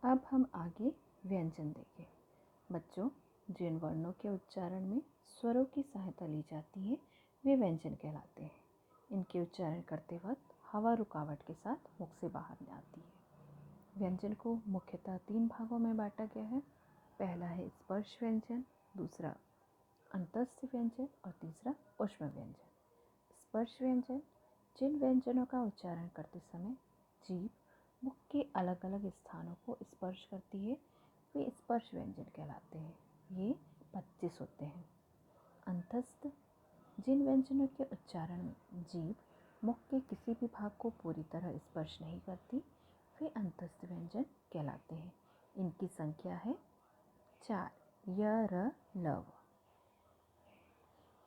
अब हम आगे व्यंजन देखें। बच्चों, जिन वर्णों के उच्चारण में स्वरों की सहायता ली जाती है वे व्यंजन कहलाते हैं। इनके उच्चारण करते वक्त हवा रुकावट के साथ मुख से बाहर आती है। व्यंजन को मुख्यतः 3 भागों में बांटा गया है। पहला है स्पर्श व्यंजन, दूसरा अंतस्थ व्यंजन और तीसरा ऊष्म व्यंजन। स्पर्श व्यंजन जिन व्यंजनों का उच्चारण करते समय जीभ मुख के अलग अलग स्थानों को स्पर्श करती है वे स्पर्श व्यंजन कहलाते हैं। ये 25 होते हैं। अंतस्थ जिन व्यंजनों के उच्चारण में जीभ मुख के किसी भी भाग को पूरी तरह स्पर्श नहीं करती वे अंतस्थ व्यंजन कहलाते हैं। इनकी संख्या है 4 य र ल व।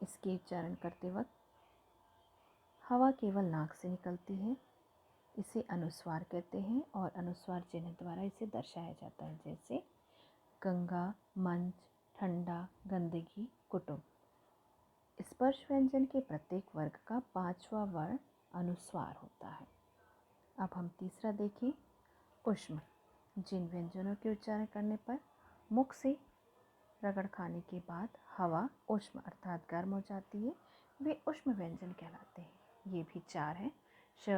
इसके उच्चारण करते वक्त हवा केवल नाक से निकलती है। इसे अनुस्वार कहते हैं और अनुस्वार चिन्ह द्वारा इसे दर्शाया जाता है, जैसे गंगा, मंच, ठंडा, गंदगी, कुटुंब। स्पर्श व्यंजन के प्रत्येक वर्ग का 5वां वर्ण अनुस्वार होता है। अब हम तीसरा देखें, ऊष्म। जिन व्यंजनों के उच्चारण करने पर मुख से रगड़ खाने के बाद हवा ऊष्म अर्थात गर्म हो जाती है वे ऊष्म व्यंजन कहलाते हैं। ये भी 4 हैं, श,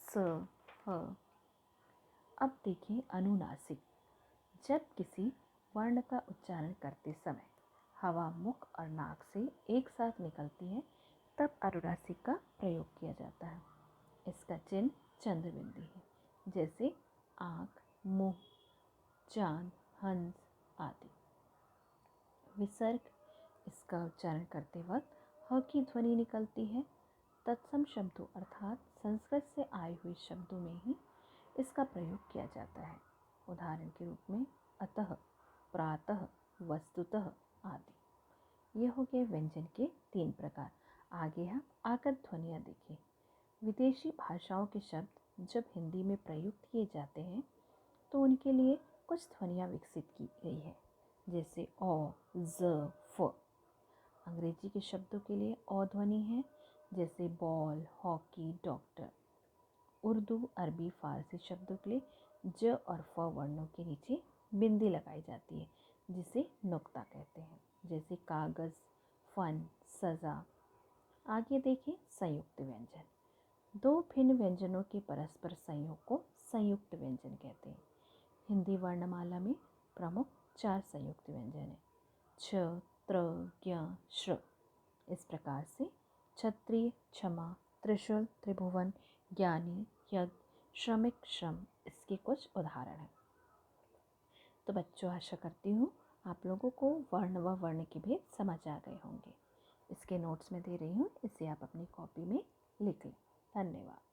स, ह। अब देखिए अनुनासिक। जब किसी वर्ण का उच्चारण करते समय हवा मुख और नाक से एक साथ निकलती है तब अनुनासिक का प्रयोग किया जाता है। इसका चिन्ह चंद्र बिंदी है, जैसे आँख, मुंह, चांद, हंस आदि। विसर्ग इसका उच्चारण करते वक्त ह की ध्वनि निकलती है। तत्सम शब्दों अर्थात संस्कृत से आए हुए शब्दों में ही इसका प्रयोग किया जाता है। उदाहरण के रूप में अतः, प्रातः, वस्तुतः आदि। ये हो गए व्यंजन के 3 प्रकार। आगे हम आगत ध्वनियाँ देखें। विदेशी भाषाओं के शब्द जब हिंदी में प्रयुक्त किए जाते हैं तो उनके लिए कुछ ध्वनियाँ विकसित की गई है, जैसे ओ, ज, फ। अंग्रेजी के शब्दों के लिए ओ ध्वनि है, जैसे बॉल, हॉकी, डॉक्टर। उर्दू, अरबी, फारसी शब्दों के लिए ज और फ वर्णों के नीचे बिंदी लगाई जाती है, जिसे नुक्ता कहते हैं, जैसे कागज़, फन, सज़ा। आगे देखें संयुक्त व्यंजन। 2 भिन्न व्यंजनों के परस्पर संयोग को संयुक्त व्यंजन कहते हैं। हिंदी वर्णमाला में प्रमुख 4 संयुक्त व्यंजन हैं, छ, त्र, ज्ञ, श्र। इस प्रकार से क्षत्रिय, क्षमा, त्रिशूल, त्रिभुवन, ज्ञानी, यज्ञ, श्रमिक, श्रम इसके कुछ उदाहरण हैं। तो बच्चों, आशा करती हूँ आप लोगों को वर्ण व वर्ण के भेद समझ आ गए होंगे। इसके नोट्स में दे रही हूँ, इसे आप अपनी कॉपी में लिख लें। धन्यवाद।